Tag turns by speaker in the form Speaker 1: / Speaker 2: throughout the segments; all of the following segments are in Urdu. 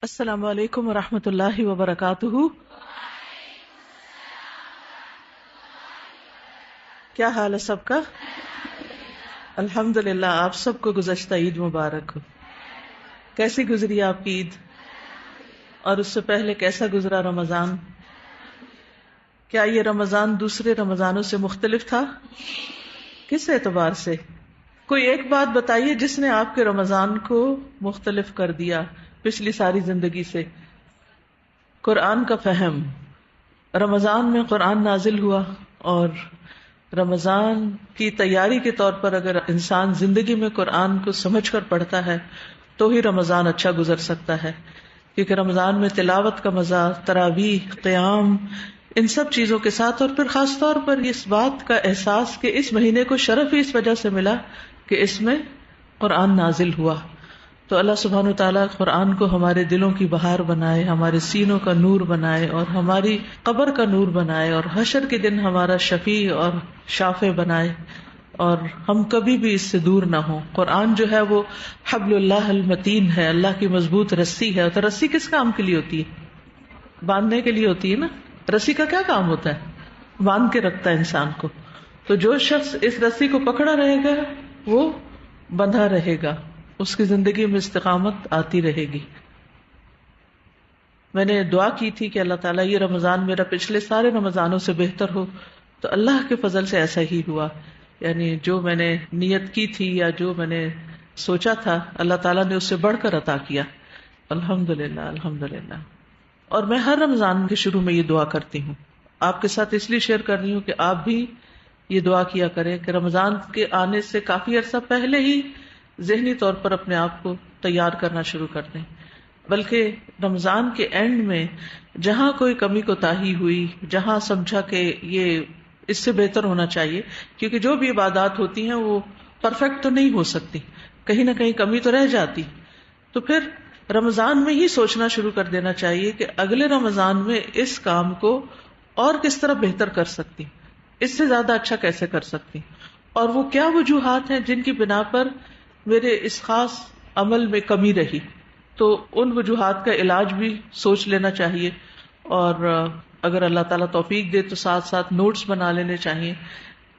Speaker 1: السلام علیکم ورحمۃ اللہ وبرکاتہ. کیا حال ہے سب کا؟ الحمد للہ. آپ سب کو گزشتہ عید مبارک ہو. کیسی گزری آپ کی عید؟ اور اس سے پہلے کیسا گزرا رمضان؟ کیا یہ رمضان دوسرے رمضانوں سے مختلف تھا؟ کس اعتبار سے؟ کوئی ایک بات بتائیے جس نے آپ کے رمضان کو مختلف کر دیا پچھلی ساری زندگی سے. قرآن کا فہم. رمضان میں قرآن نازل ہوا اور رمضان کی تیاری کے طور پر اگر انسان زندگی میں قرآن کو سمجھ کر پڑھتا ہے تو ہی رمضان اچھا گزر سکتا ہے، کیونکہ رمضان میں تلاوت کا مزہ، تراویح، قیام، ان سب چیزوں کے ساتھ، اور پھر خاص طور پر اس بات کا احساس کہ اس مہینے کو شرف ہی اس وجہ سے ملا کہ اس میں قرآن نازل ہوا. تو اللہ سبحانہ وتعالیٰ قرآن کو ہمارے دلوں کی بہار بنائے، ہمارے سینوں کا نور بنائے، اور ہماری قبر کا نور بنائے، اور حشر کے دن ہمارا شفیع اور شافع بنائے، اور ہم کبھی بھی اس سے دور نہ ہوں. قرآن جو ہے وہ حبل اللہ المتین ہے، اللہ کی مضبوط رسی ہے. تو رسی کس کام کے لیے ہوتی ہے؟ باندھنے کے لیے ہوتی ہے نا. رسی کا کیا کام ہوتا ہے؟ باندھ کے رکھتا ہے انسان کو. تو جو شخص اس رسی کو پکڑا رہے گا وہ بندھا رہے گا، اس کی زندگی میں استقامت آتی رہے گی. میں نے دعا کی تھی کہ اللہ تعالیٰ یہ رمضان میرا پچھلے سارے رمضانوں سے بہتر ہو، تو اللہ کے فضل سے ایسا ہی ہوا. یعنی جو میں نے نیت کی تھی یا جو میں نے سوچا تھا اللہ تعالیٰ نے اس سے بڑھ کر عطا کیا. الحمدللہ الحمدللہ. اور میں ہر رمضان کے شروع میں یہ دعا کرتی ہوں. آپ کے ساتھ اس لیے شیئر کر رہی ہوں کہ آپ بھی یہ دعا کیا کریں کہ رمضان کے آنے سے کافی عرصہ پہلے ہی ذہنی طور پر اپنے آپ کو تیار کرنا شروع کر دیں. بلکہ رمضان کے اینڈ میں جہاں کوئی کمی کوتاہی ہوئی، جہاں سمجھا کہ یہ اس سے بہتر ہونا چاہیے، کیونکہ جو بھی عبادات ہوتی ہیں وہ پرفیکٹ تو نہیں ہو سکتی، کہیں نہ کہیں کمی تو رہ جاتی. تو پھر رمضان میں ہی سوچنا شروع کر دینا چاہیے کہ اگلے رمضان میں اس کام کو اور کس طرح بہتر کر سکتی، اس سے زیادہ اچھا کیسے کر سکتی، اور وہ کیا وجوہات ہیں جن کی بنا پر میرے اس خاص عمل میں کمی رہی. تو ان وجوہات کا علاج بھی سوچ لینا چاہیے، اور اگر اللہ تعالیٰ توفیق دے تو ساتھ ساتھ نوٹس بنا لینے چاہیے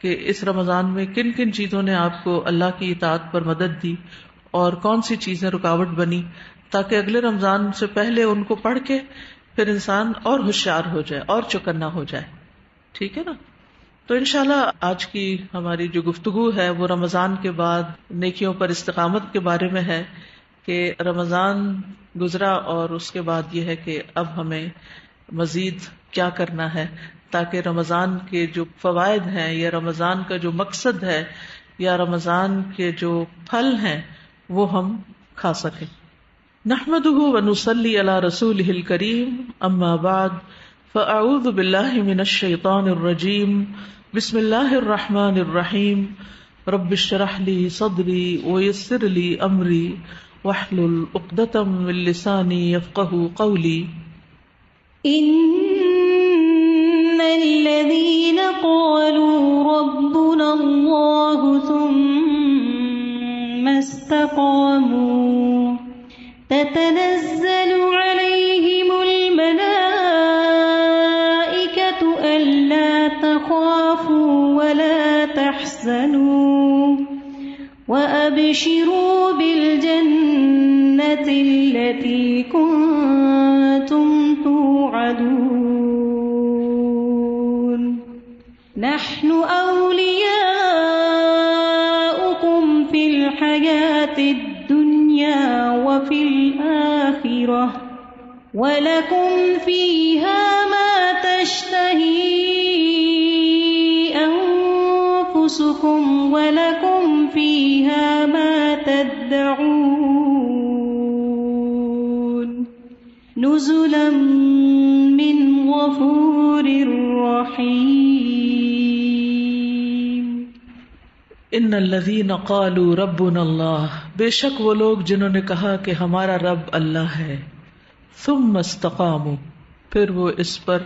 Speaker 1: کہ اس رمضان میں کن کن چیزوں نے آپ کو اللہ کی اطاعت پر مدد دی اور کون سی چیزیں رکاوٹ بنی، تاکہ اگلے رمضان سے پہلے ان کو پڑھ کے پھر انسان اور ہوشیار ہو جائے اور چوکنا ہو جائے. ٹھیک ہے نا؟ تو انشاءاللہ آج کی ہماری جو گفتگو ہے وہ رمضان کے بعد نیکیوں پر استقامت کے بارے میں ہے، کہ رمضان گزرا اور اس کے بعد یہ ہے کہ اب ہمیں مزید کیا کرنا ہے تاکہ رمضان کے جو فوائد ہیں یا رمضان کا جو مقصد ہے یا رمضان کے جو پھل ہیں وہ ہم کھا سکیں. نحمده ونصلی علی رسولہ الکریم، اما بعد فاعوذ باللہ من الشیطان الرجیم. بسم اللہ الرحمن الرحیم. رب اشرح لی صدری ویسر لی امری واحلل عقدۃ من لسانی یفقهوا قولی.
Speaker 2: ان الذین قالوا ربنا اللہ ثم استقاموا تتنزل عليهم الملائكة ألا تخافوا ولا تحزنوا وأبشروا بالجنة التي كنتم توعدون نحن أولياؤكم في الحياة الدنيا وفي الآخرة وَلَكُمْ فِيهَا مَا تَشْتَهِي أَنفُسُكُمْ وَلَكُمْ فِيهَا مَا تَدَّعُونَ نُزُلًا مِّنْ غَفُورٍ رَّحِيمٍ.
Speaker 1: ان الذین قالوا ربنا اللہ، بے شک وہ لوگ جنہوں نے کہا کہ ہمارا رب اللہ ہے، ثم استقاموا، پھر وہ اس پر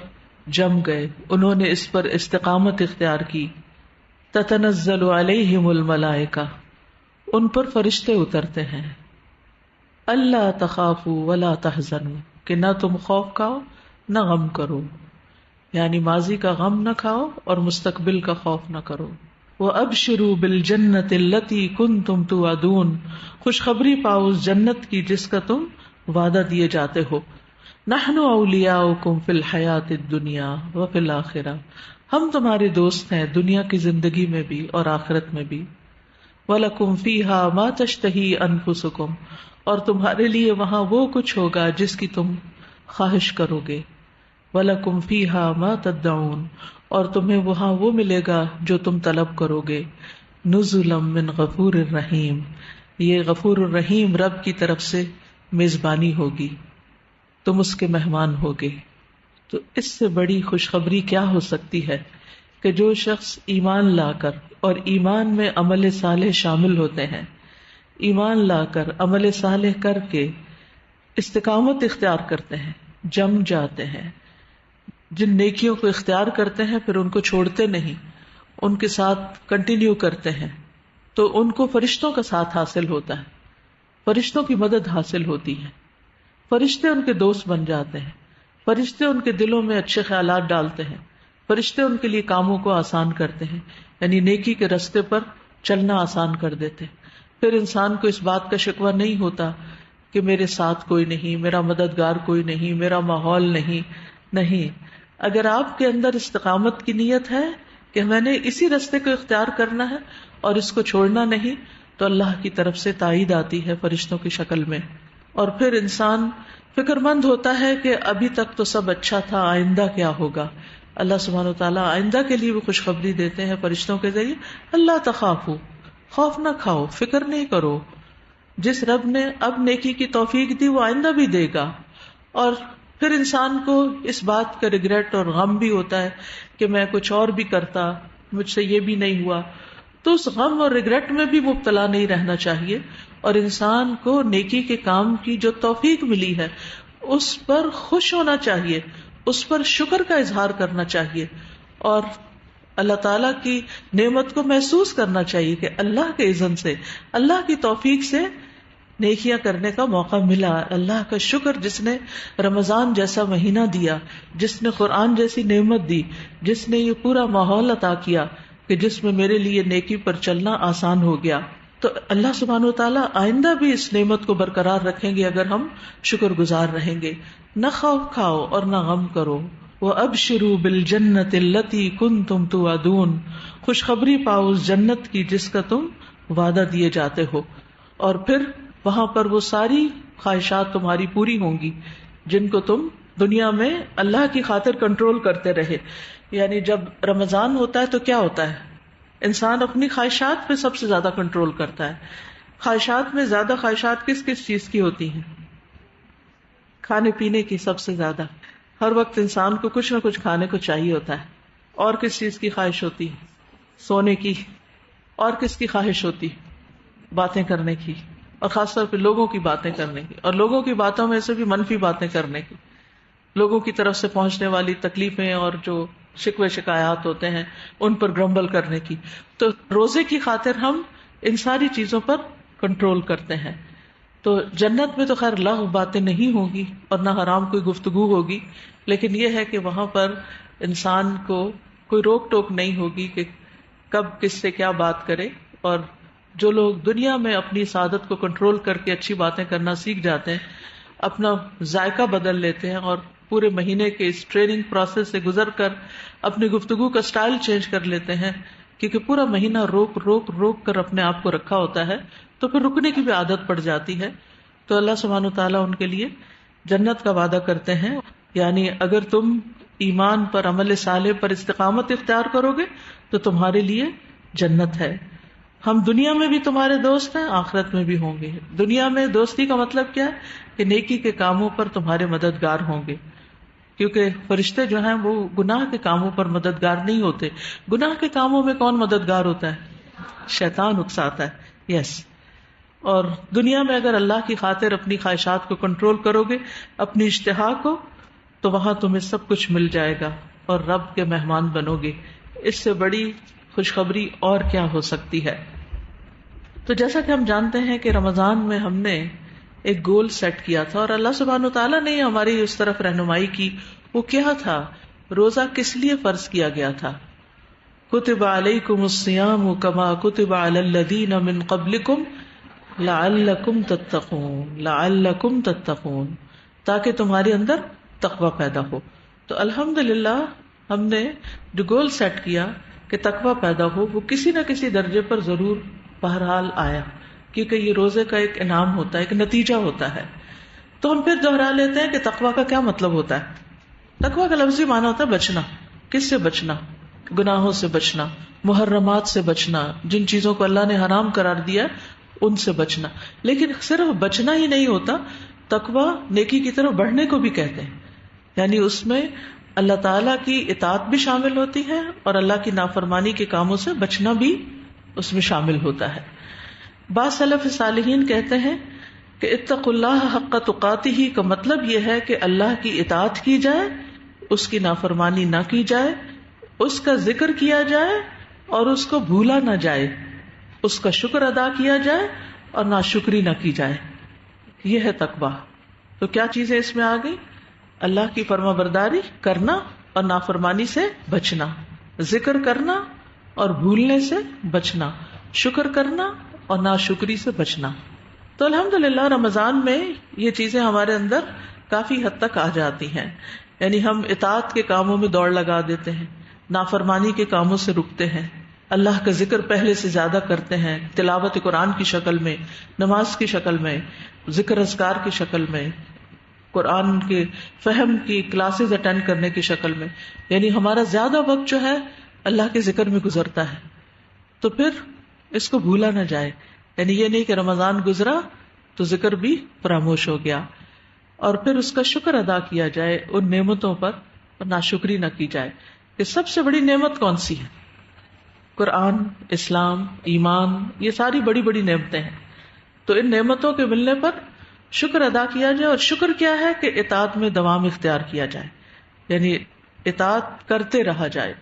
Speaker 1: جم گئے، انہوں نے اس پر استقامت اختیار کی. تتنزل علیہم الملائکہ، ان پر فرشتے اترتے ہیں. اللہ تخافوا ولا تحزنوا، کہ نہ تم خوف کھاؤ نہ غم کرو، یعنی ماضی کا غم نہ کھاؤ اور مستقبل کا خوف نہ کرو۔ وَأَبْشِرُوا بِالْجَنَّةِ الَّتِي كُنْتُمْ تُوعَدُونَ، خوشخبری پاؤ اس جنت کی جس کا تم وعدہ دیے جاتے ہو۔ نَحْنُ أَوْلِيَاؤُكُمْ فِي الْحَيَاةِ الدُّنْيَا وَفِي الْآخِرَةِ، ہم تمہارے دوست ہیں دنیا کی زندگی میں بھی اور آخرت میں بھی۔ وَلَكُمْ فِيهَا مَا تَشْتَهِي أَنفُسُكُمْ، اور تمہارے لیے وہاں وہ کچھ ہوگا جس کی تم خواہش کرو گے۔ وَلَكُمْ فِيهَا مَا تَدَّعُونَ، اور تمہیں وہاں وہ ملے گا جو تم طلب کرو گے۔ نُزُلًا مِّن غَفُورٍ رَحِيمٍ، یہ غفور الرحیم رب کی طرف سے میزبانی ہوگی، تم اس کے مہمان ہوگے۔ تو اس سے بڑی خوشخبری کیا ہو سکتی ہے کہ جو شخص ایمان لا کر اور ایمان میں عمل صالح شامل ہوتے ہیں، ایمان لا کر عمل صالح کر کے استقامت اختیار کرتے ہیں، جم جاتے ہیں، جن نیکیوں کو اختیار کرتے ہیں پھر ان کو چھوڑتے نہیں، ان کے ساتھ کنٹینیو کرتے ہیں، تو ان کو فرشتوں کا ساتھ حاصل ہوتا ہے، فرشتوں کی مدد حاصل ہوتی ہے، فرشتے ان کے دوست بن جاتے ہیں، فرشتے ان کے دلوں میں اچھے خیالات ڈالتے ہیں، فرشتے ان کے لیے کاموں کو آسان کرتے ہیں، یعنی نیکی کے رستے پر چلنا آسان کر دیتے ہیں۔ پھر انسان کو اس بات کا شکوہ نہیں ہوتا کہ میرے ساتھ کوئی نہیں، میرا مددگار کوئی نہیں، میرا ماحول نہیں۔ اگر آپ کے اندر استقامت کی نیت ہے کہ میں نے اسی رستے کو اختیار کرنا ہے اور اس کو چھوڑنا نہیں، تو اللہ کی طرف سے تائید آتی ہے فرشتوں کی شکل میں، اور پھر انسان فکر مند ہوتا ہے کہ ابھی تک تو سب اچھا تھا، آئندہ کیا ہوگا۔ اللہ سبحانہ وتعالیٰ آئندہ کے لیے بھی خوشخبری دیتے ہیں فرشتوں کے ذریعے، اللہ تخافوا، خوف نہ کھاؤ، فکر نہیں کرو، جس رب نے اب نیکی کی توفیق دی وہ آئندہ بھی دے گا۔ اور پھر انسان کو اس بات کا ریگریٹ اور غم بھی ہوتا ہے کہ میں کچھ اور بھی کرتا، مجھ سے یہ بھی نہیں ہوا، تو اس غم اور ریگریٹ میں بھی مبتلا نہیں رہنا چاہیے، اور انسان کو نیکی کے کام کی جو توفیق ملی ہے اس پر خوش ہونا چاہیے، اس پر شکر کا اظہار کرنا چاہیے، اور اللہ تعالیٰ کی نعمت کو محسوس کرنا چاہیے کہ اللہ کے اذن سے، اللہ کی توفیق سے نیکیاں کرنے کا موقع ملا۔ اللہ کا شکر جس نے رمضان جیسا مہینہ دیا، جس نے قرآن جیسی نعمت دی، جس نے یہ پورا ماحول عطا کیا کہ جس میں میرے لیے نیکی پر چلنا آسان ہو گیا۔ تو اللہ سبحانہ وتعالیٰ آئندہ بھی اس نعمت کو برقرار رکھیں گے اگر ہم شکر گزار رہیں گے۔ نہ خوف کھاؤ اور نہ غم کرو۔ وَأَبْشِرُوا بِالْجَنَّةِ الَّتِي كُنْتُمْ تُوعَدُونَ، خوشخبری پاؤ اس جنت کی جس کا تم وعدہ دیے جاتے ہو، اور پھر وہاں پر وہ ساری خواہشات تمہاری پوری ہوں گی جن کو تم دنیا میں اللہ کی خاطر کنٹرول کرتے رہے۔ یعنی جب رمضان ہوتا ہے تو کیا ہوتا ہے، انسان اپنی خواہشات پہ سب سے زیادہ کنٹرول کرتا ہے۔ خواہشات میں زیادہ خواہشات کس کس چیز کی ہوتی ہیں؟ کھانے پینے کی سب سے زیادہ، ہر وقت انسان کو کچھ نہ کچھ کھانے کو چاہیے ہوتا ہے۔ اور کس چیز کی خواہش ہوتی؟ سونے کی۔ اور کس کی خواہش ہوتی؟ باتیں کرنے کی، اور خاص طور پہ لوگوں کی باتیں کرنے کی، اور لوگوں کی باتوں میں سے بھی منفی باتیں کرنے کی، لوگوں کی طرف سے پہنچنے والی تکلیفیں اور جو شکوے شکایات ہوتے ہیں ان پر گرمبل کرنے کی۔ تو روزے کی خاطر ہم ان ساری چیزوں پر کنٹرول کرتے ہیں۔ تو جنت میں تو خیر لغو باتیں نہیں ہوں گی اور نہ حرام کوئی گفتگو ہوگی، لیکن یہ ہے کہ وہاں پر انسان کو کوئی روک ٹوک نہیں ہوگی کہ کب کس سے کیا بات کرے۔ اور جو لوگ دنیا میں اپنی سعادت کو کنٹرول کر کے اچھی باتیں کرنا سیکھ جاتے ہیں، اپنا ذائقہ بدل لیتے ہیں اور پورے مہینے کے اس ٹریننگ پروسیس سے گزر کر اپنی گفتگو کا سٹائل چینج کر لیتے ہیں، کیونکہ پورا مہینہ روک کر اپنے آپ کو رکھا ہوتا ہے، تو پھر رکنے کی بھی عادت پڑ جاتی ہے۔ تو اللہ سبحانہ وتعالیٰ ان کے لیے جنت کا وعدہ کرتے ہیں، یعنی اگر تم ایمان پر عمل صالح پر استقامت اختیار کرو گے تو تمہارے لیے جنت ہے۔ ہم دنیا میں بھی تمہارے دوست ہیں، آخرت میں بھی ہوں گے۔ دنیا میں دوستی کا مطلب کیا ہے کہ نیکی کے کاموں پر تمہارے مددگار ہوں گے، کیونکہ فرشتے جو ہیں وہ گناہ کے کاموں پر مددگار نہیں ہوتے۔ گناہ کے کاموں میں کون مددگار ہوتا ہے؟ شیطان اکساتا ہے، یس۔ اور دنیا میں اگر اللہ کی خاطر اپنی خواہشات کو کنٹرول کرو گے، اپنی اشتہا کو، تو وہاں تمہیں سب کچھ مل جائے گا اور رب کے مہمان بنو گے۔ اس سے بڑی خوشخبری اور کیا ہو سکتی ہے؟ تو جیسا کہ ہم جانتے ہیں کہ رمضان میں ہم نے ایک گول سیٹ کیا تھا، اور اللہ سبحانہ وتعالیٰ نے ہماری اس طرف رہنمائی کی. وہ کیا تھا؟ روزہ کس لیے فرض کیا گیا تھا؟ کتب علیکم الصیام کما کتب علی الذین من قبلکم لعلکم تتقون، لعلکم تتقون، تاکہ تمہارے اندر تقوی پیدا ہو. تو الحمدللہ ہم نے جو گول سیٹ کیا کہ تقوی پیدا ہو، وہ کسی نہ کسی درجے پر ضرور بہرحال آیا، کیونکہ یہ روزے کا ایک انعام ہوتا ہے، ایک نتیجہ ہوتا ہے. تو ہم پھر دوہرا لیتے ہیں کہ تقوی کا کیا مطلب ہوتا ہے. تقوی کا لفظی معنی ہوتا ہے بچنا. کس سے بچنا؟ گناہوں سے بچنا، محرمات سے بچنا، جن چیزوں کو اللہ نے حرام قرار دیا ان سے بچنا. لیکن صرف بچنا ہی نہیں ہوتا، تقوی نیکی کی طرف بڑھنے کو بھی کہتے ہیں. یعنی اس میں اللہ تعالیٰ کی اطاعت بھی شامل ہوتی ہے اور اللہ کی نافرمانی کے کاموں سے بچنا بھی اس میں شامل ہوتا ہے. بعض سلف صالحین کہتے ہیں کہ اتقوا اللہ حق تقاتہ کا مطلب یہ ہے کہ اللہ کی اطاعت کی جائے، اس کی نافرمانی نہ کی جائے، اس کا ذکر کیا جائے اور اس کو بھولا نہ جائے، اس کا شکر ادا کیا جائے اور ناشکری نہ کی جائے. یہ ہے تقویٰ. تو کیا چیزیں اس میں آ گئی؟ اللہ کی فرما برداری کرنا اور نافرمانی سے بچنا، ذکر کرنا اور بھولنے سے بچنا، شکر کرنا اور ناشکری سے بچنا. تو الحمدللہ رمضان میں یہ چیزیں ہمارے اندر کافی حد تک آ جاتی ہیں. یعنی ہم اطاعت کے کاموں میں دوڑ لگا دیتے ہیں، نافرمانی کے کاموں سے رکتے ہیں، اللہ کا ذکر پہلے سے زیادہ کرتے ہیں، تلاوت قرآن کی شکل میں، نماز کی شکل میں، ذکر اذکار کی شکل میں، قرآن کے فہم کی کلاسز اٹینڈ کرنے کی شکل میں. یعنی ہمارا زیادہ وقت جو ہے اللہ کے ذکر میں گزرتا ہے. تو پھر اس کو بھولا نہ جائے. یعنی یہ نہیں کہ رمضان گزرا تو ذکر بھی فراموش ہو گیا، اور پھر اس کا شکر ادا کیا جائے ان نعمتوں پر اور ناشکری نہ کی جائے. کہ سب سے بڑی نعمت کون سی ہے؟ قرآن، اسلام، ایمان، یہ ساری بڑی بڑی نعمتیں ہیں. تو ان نعمتوں کے ملنے پر شکر ادا کیا جائے. اور شکر کیا ہے؟ کہ اطاعت میں دوام اختیار کیا جائے، یعنی اطاعت کرتے رہا جائے.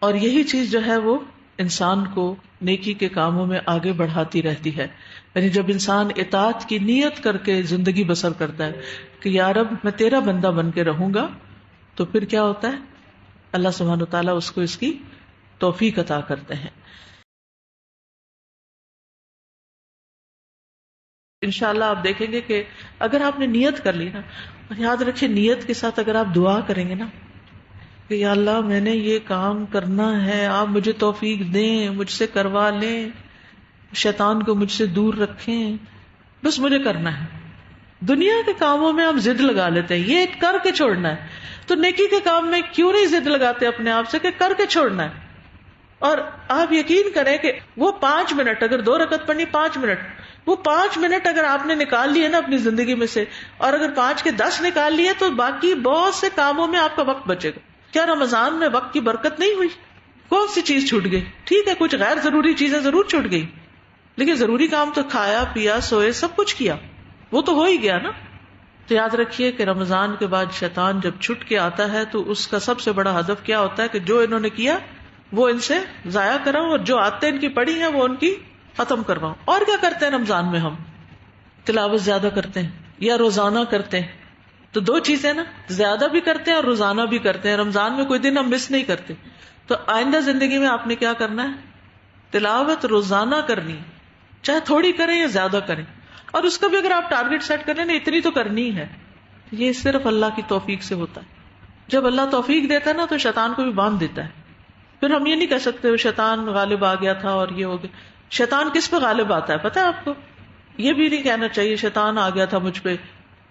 Speaker 1: اور یہی چیز جو ہے وہ انسان کو نیکی کے کاموں میں آگے بڑھاتی رہتی ہے. یعنی جب انسان اطاعت کی نیت کر کے زندگی بسر کرتا ہے کہ یا رب میں تیرا بندہ بن کے رہوں گا، تو پھر کیا ہوتا ہے؟ اللہ سبحانہ وتعالیٰ اس کو اس کی توفیق عطا کرتے ہیں. انشاءاللہ آپ دیکھیں گے کہ اگر آپ نے نیت کر لی نا، اور یاد رکھیں نیت کے ساتھ اگر آپ دعا کریں گے نا کہ یا اللہ میں نے یہ کام کرنا ہے، آپ مجھے توفیق دیں، مجھ سے کروا لیں، شیطان کو مجھ سے دور رکھیں، بس مجھے کرنا ہے. دنیا کے کاموں میں ہم ضد لگا لیتے ہیں، یہ کر کے چھوڑنا ہے. تو نیکی کے کام میں کیوں نہیں ضد لگاتے اپنے آپ سے کہ کر کے چھوڑنا ہے؟ اور آپ یقین کریں کہ وہ 5 منٹ، اگر 2 رکعت پڑھنی 5 منٹ، وہ 5 منٹ اگر آپ نے نکال لیے نا اپنی زندگی میں سے، اور اگر 5 کے 10 نکال لیے تو باقی بہت سے کاموں میں آپ کا وقت بچے گا. کیا رمضان میں وقت کی برکت نہیں ہوئی؟ کون سی چیز چھوٹ گئی؟ ٹھیک ہے کچھ غیر ضروری چیزیں ضرور چھوٹ گئی، لیکن ضروری کام تو کھایا پیا سوئے سب کچھ کیا، وہ تو ہو ہی گیا نا. تو یاد رکھیے کہ رمضان کے بعد شیطان جب چھٹ کے آتا ہے تو اس کا سب سے بڑا ہدف کیا ہوتا ہے کہ جو انہوں نے کیا وہ ان سے ضائع کراؤں، اور جو عادتیں ان کی پڑی ہیں وہ ان کی ختم کرواؤں. اور کیا کرتے ہیں رمضان میں؟ ہم تلاوت زیادہ کرتے ہیں یا روزانہ کرتے ہیں. تو 2 چیزیں نا، زیادہ بھی کرتے ہیں اور روزانہ بھی کرتے ہیں. رمضان میں کوئی دن ہم مس نہیں کرتے. تو آئندہ زندگی میں آپ نے کیا کرنا ہے؟ تلاوت روزانہ کرنی، چاہے تھوڑی کریں یا زیادہ کریں. اور اس کا بھی اگر آپ ٹارگٹ سیٹ کریں نا اتنی تو کرنی ہے. یہ صرف اللہ کی توفیق سے ہوتا ہے. جب اللہ توفیق دیتا ہے نا تو شیطان کو بھی باندھ دیتا ہے. پھر ہم یہ نہیں کہہ سکتے شیطان غالب آ گیا تھا اور یہ ہو گیا. شیطان کس پہ غالب آتا ہے پتہ ہے آپ کو؟ یہ بھی نہیں کہنا چاہیے شیطان آ گیا تھا مجھ پہ.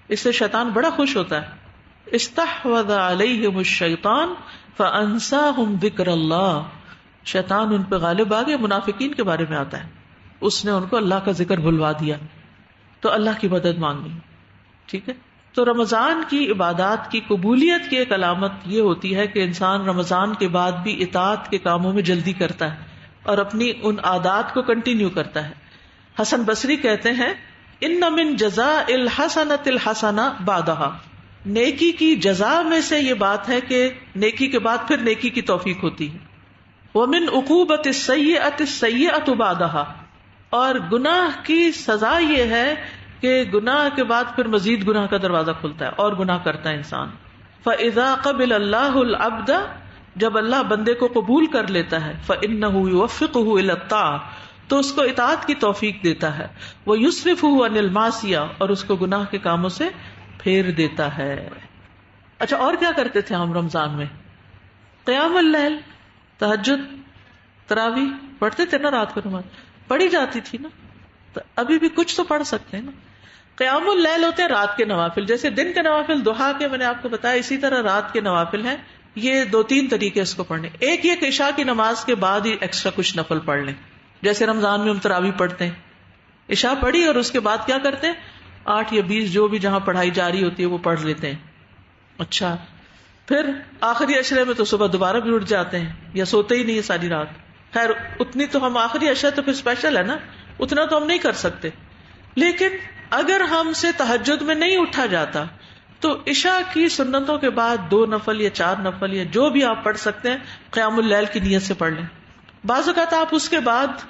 Speaker 1: اس سے شیطان بڑا خوش ہوتا ہے. استحوذ علیہم الشیطان فانساہم ذکر اللہ. شیطان ان پہ غالب آ گیا. منافقین کے بارے میں آتا ہے اس نے ان کو اللہ کا ذکر بھلوا دیا. تو اللہ کی مدد مانگی. ٹھیک ہے. تو رمضان کی عبادات کی قبولیت کی ایک علامت یہ ہوتی ہے کہ انسان رمضان کے بعد بھی اطاعت کے کاموں میں جلدی کرتا ہے اور اپنی ان عادات کو کنٹینیو کرتا ہے. حسن بصری کہتے ہیں ان من جزاء الحسنۃ الحسنہ بعدہا. نیکی کی جزا میں سے یہ بات ہے کہ نیکی کے بعد پھر نیکی کی توفیق ہوتی ہے. ومن عقوبۃ السیئۃ السیئۃ بعدہا. اور گناہ کی سزا یہ ہے کہ گناہ کے بعد پھر مزید گناہ کا دروازہ کھلتا ہے اور گناہ کرتا ہے انسان. فَإِذَا قَبِلَ اللَّهُ الْعَبْدَ، جب اللہ بندے کو قبول کر لیتا ہے، فَإِنَّهُ يُوَفِّقُهُ إِلَى الطَّاعَةِ، تو اس کو اطاعت کی توفیق دیتا ہے، وَيُصْرِفُهُ عَنِ الْمَعْصِيَةِ، اور اس کو گناہ کے کاموں سے پھیر دیتا ہے. اچھا، اور کیا کرتے تھے ہم رمضان میں؟ قیام اللیل، تہجد، تراویح پڑھتے تھے نا، رات کو نماز پڑھی جاتی تھی نا، تو ابھی بھی کچھ تو پڑھ سکتے ہیں نا. قیام اللیل ہوتے ہیں رات کے نوافل، جیسے دن کے نوافل ضحیٰ کے میں نے آپ کو بتایا، اسی طرح رات کے نوافل ہیں. یہ 2-3 طریقے اس کو پڑھنے. ایک یہ کہ عشاء کی نماز کے بعد ہی ایکسٹرا کچھ نفل پڑھ لیں، جیسے رمضان میں ہم تراویح پڑھتے ہیں. عشاء پڑھی اور اس کے بعد کیا کرتے ہیں، 8 یا 20 جو بھی جہاں پڑھائی جاری ہوتی ہے وہ پڑھ لیتے ہیں. اچھا، پھر آخری عشرے میں تو صبح دوبارہ بھی اٹھ جاتے ہیں یا سوتے ہی نہیں ہے ساری رات. خیر اتنی تو ہم آخری عشرہ تو پھر اسپیشل ہے نا، اتنا تو ہم نہیں کر سکتے. لیکن اگر ہم سے تہجد میں نہیں اٹھا جاتا تو عشاء کی سنتوں کے بعد 2 نفل یا 4 نفل یا جو بھی آپ پڑھ سکتے ہیں قیام اللیل کی نیت سے پڑھ لیں. بعض اوقات آپ اس کے بعد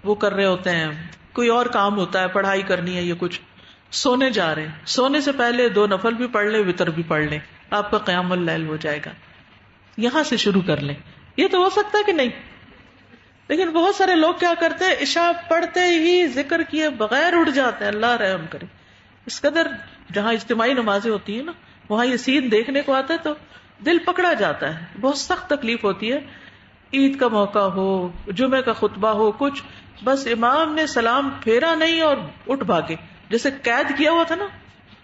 Speaker 1: وہ کر رہے ہوتے ہیں، کوئی اور کام ہوتا ہے، پڑھائی کرنی ہے یا کچھ، سونے جا رہے ہیں، سونے سے پہلے 2 نفل بھی پڑھ لیں، وتر بھی پڑھ لیں، آپ کا قیام اللیل ہو جائے گا. یہاں سے شروع کر لیں. یہ تو ہو سکتا ہے کہ نہیں، لیکن بہت سارے لوگ کیا کرتے ہیں، عشاء پڑھتے ہی ذکر کیے بغیر اٹھ جاتے ہیں. اللہ رحم کرے. اس قدر جہاں اجتماعی نمازیں ہوتی ہیں نا، وہاں یہ سین دیکھنے کو آتا ہے تو دل پکڑا جاتا ہے. بہت سخت تکلیف ہوتی ہے. عید کا موقع ہو، جمعے کا خطبہ ہو، کچھ بس امام نے سلام پھیرا نہیں اور اٹھ بھاگے، جیسے قید کیا ہوا تھا نا،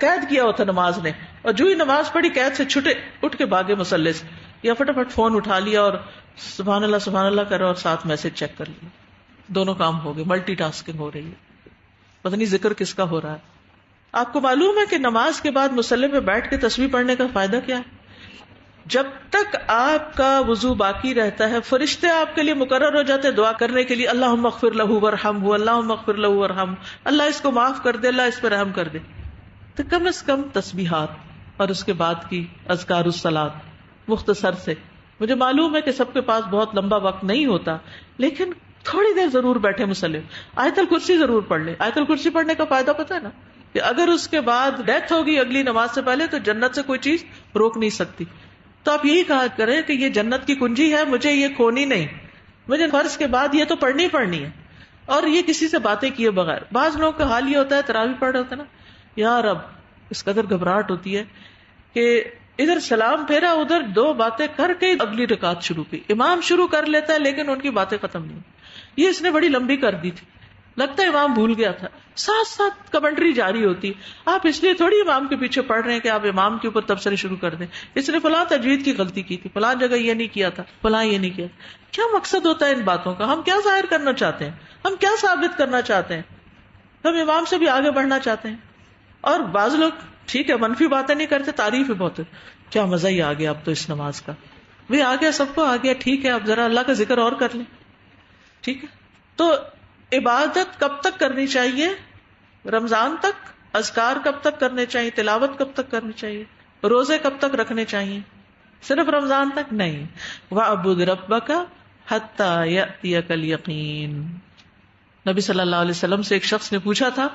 Speaker 1: قید کیا ہوا تھا نماز نے، اور جو ہی نماز پڑھی قید سے چھٹے، اٹھ کے بھاگے مسلے سے، یا فٹافٹ فون اٹھا لیا اور سبحان اللہ کرو اور ساتھ میسج چیک کر لیا. دونوں کام ہو گئے، ملٹی ٹاسکنگ ہو رہی ہے. پتہ نہیں ذکر کس کا ہو رہا ہے. آپ کو معلوم ہے کہ نماز کے بعد مصلی پہ بیٹھ کے تسبیح پڑھنے کا فائدہ کیا ہے؟ جب تک آپ کا وضو باقی رہتا ہے، فرشتے آپ کے لیے مقرر ہو جاتے ہیں دعا کرنے کے لیے، اللہم اغفر لہ ورحمہ، اللہم اغفر لہ ورحمہ، اللہ اس کو معاف کر دے، اللہ اس پہ رحم کر دے. تو کم از کم تسبیحات اور اس کے بعد کی اذکار الصلاۃ مختصر سے. مجھے معلوم ہے کہ سب کے پاس بہت لمبا وقت نہیں ہوتا، لیکن تھوڑی دیر ضرور بیٹھے مصلی. آیت الکرسی ضرور پڑھ لیں. آیت الکرسی پڑھنے کا فائدہ پتہ ہے نا، کہ اگر اس کے بعد ڈیتھ ہوگی اگلی نماز سے پہلے تو جنت سے کوئی چیز روک نہیں سکتی. تو آپ یہی کہا کریں کہ یہ جنت کی کنجی ہے، مجھے یہ کھونی نہیں، مجھے فرض کے بعد یہ تو پڑھنی ہے، اور یہ کسی سے باتیں کیے بغیر. بعض لوگوں کا حال یہ ہوتا ہے، تراویح پڑھ رہے ہوتے ہیں نا، یار اب اس قدر گھبراہٹ ہوتی ہے کہ ادھر سلام پھیرا، ادھر 2 باتیں کر کے اگلی رکعت شروع کی. امام شروع کر لیتا ہے لیکن ان کی باتیں ختم نہیں. یہ اس نے بڑی لمبی کر دی تھی، لگتا ہے امام بھول گیا تھا. ساتھ ساتھ کمنٹری جاری ہوتی. آپ اس لیے تھوڑی امام کے پیچھے پڑھ رہے ہیں کہ آپ امام کے اوپر تبصرے شروع کر دیں، اس نے فلاں تجوید کی غلطی کی تھی، فلاں جگہ یہ نہیں کیا تھا، فلاں یہ نہیں کیا. کیا مقصد ہوتا ہے ان باتوں کا؟ ہم کیا ظاہر کرنا چاہتے ہیں؟ ہم کیا ثابت کرنا چاہتے ہیں؟ ہم امام سے بھی آگے بڑھنا چاہتے ہیں. اور بعض لوگ ٹھیک ہے منفی باتیں نہیں کرتے، تعریف ہی بہت ہے، کیا مزہ ہی آ گیا اب تو اس نماز کا، بھی آ گیا، سب کو آ گیا، ٹھیک ہے اب ذرا اللہ کا ذکر اور کر لیں. ٹھیک ہے، تو عبادت کب تک کرنی چاہیے؟ رمضان تک. اذکار کب تک کرنے چاہیے؟ تلاوت کب تک کرنی چاہیے؟ روزے کب تک رکھنے چاہیے؟ صرف رمضان تک نہیں. وَاعْبُدْ رَبَّكَ حَتَّى يَأْتِيَكَ الْيَقِينُ. نبی صلی اللہ علیہ وسلم سے ایک شخص نے پوچھا تھا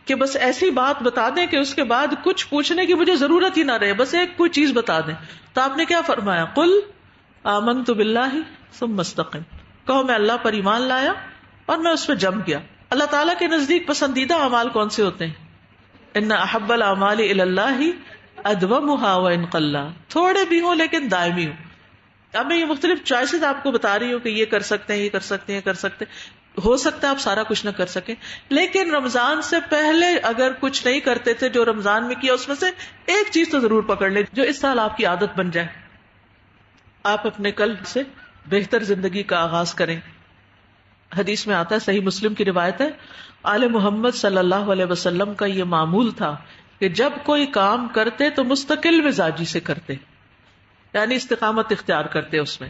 Speaker 1: کہ بس ایسی بات بتا دیں کہ اس کے بعد کچھ پوچھنے کی مجھے ضرورت ہی نہ رہے، بس ایک کوئی چیز بتا دیں. تو آپ نے کیا فرمایا؟ قُلْ آمَنْتُ بِاللَّهِ ثُمَّ اسْتَقِمْ. کہو میں اللہ پر ایمان لایا اور میں اس پہ جم گیا. اللہ تعالیٰ کے نزدیک پسندیدہ اعمال کون سے ہوتے ہیں؟ ان احب الاعمال الی اللہ ادومها وان قل. تھوڑے بھی ہوں لیکن دائمی ہوں. اب میں یہ مختلف چوائسز آپ کو بتا رہی ہوں کہ یہ کر سکتے ہیں، یہ کر سکتے ہیں، کر سکتے ہیں. ہو سکتا ہے آپ سارا کچھ نہ کر سکیں، لیکن رمضان سے پہلے اگر کچھ نہیں کرتے تھے جو رمضان میں کیا، اس میں سے ایک چیز تو ضرور پکڑ لیں جو اس سال آپ کی عادت بن جائے. آپ اپنے کل سے بہتر زندگی کا آغاز کریں. حدیث میں آتا ہے، صحیح مسلم کی روایت ہے، آل محمد صلی اللہ علیہ وسلم کا یہ معمول تھا کہ جب کوئی کام کرتے تو مستقل مزاجی سے کرتے، یعنی استقامت اختیار کرتے. اس میں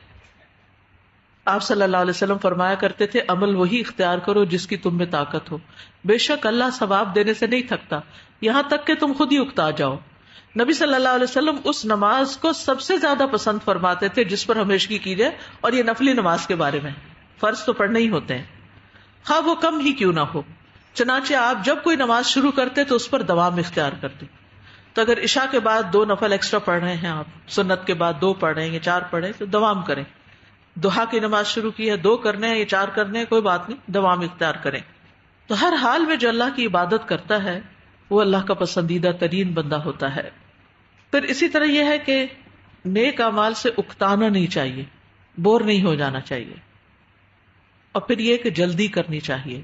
Speaker 1: آپ صلی اللہ علیہ وسلم فرمایا کرتے تھے، عمل وہی اختیار کرو جس کی تم میں طاقت ہو، بے شک اللہ ثواب دینے سے نہیں تھکتا یہاں تک کہ تم خود ہی اکتا جاؤ. نبی صلی اللہ علیہ وسلم اس نماز کو سب سے زیادہ پسند فرماتے تھے جس پر ہمیشگی کی جائے، اور یہ نفلی نماز کے بارے میں. فرض تو پڑھنے ہی ہوتے ہیں، خواہ وہ کم ہی کیوں نہ ہو. چنانچہ آپ جب کوئی نماز شروع کرتے تو اس پر دوام اختیار کرتے. تو اگر عشاء کے بعد 2 نفل ایکسٹرا پڑھ رہے ہیں آپ، سنت کے بعد 2 پڑھ رہے ہیں یا 4 پڑھ رہے ہیں، تو دوام کریں. ضحیٰ کی نماز شروع کی ہے، 2 کرنے ہیں یا 4 کرنے ہیں، کوئی بات نہیں، دوام اختیار کریں. تو ہر حال میں جو اللہ کی عبادت کرتا ہے وہ اللہ کا پسندیدہ ترین بندہ ہوتا ہے. پھر اسی طرح یہ ہے کہ نیک اعمال سے اکتانا نہیں چاہیے، بور نہیں ہو جانا چاہیے. اور پھر یہ کہ جلدی کرنی چاہیے.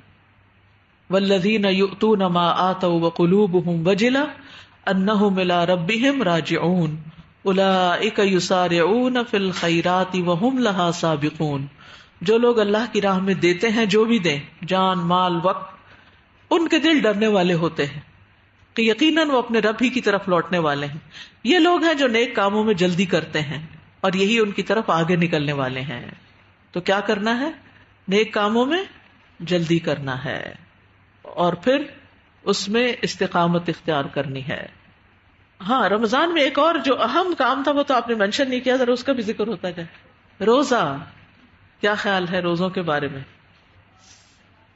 Speaker 1: والذین یؤتون ما آتوا وقلوبهم وجلہ انہم الی ربہم راجعون اولئک یسارعون فی الخیرات وہم لہا سابقون. جو لوگ اللہ کی راہ میں دیتے ہیں، جو بھی دیں، جان، مال، وقت، ان کے دل ڈرنے والے ہوتے ہیں کہ یقیناً وہ اپنے رب ہی کی طرف لوٹنے والے ہیں. یہ لوگ ہیں جو نیک کاموں میں جلدی کرتے ہیں اور یہی ان کی طرف آگے نکلنے والے ہیں. تو کیا کرنا ہے؟ نیک کاموں میں جلدی کرنا ہے اور پھر اس میں استقامت اختیار کرنی ہے. ہاں، رمضان میں ایک اور جو اہم کام تھا وہ تو آپ نے مینشن نہیں کیا، ذرا اس کا بھی ذکر ہوتا جائے. روزہ. کیا خیال ہے روزوں کے بارے میں؟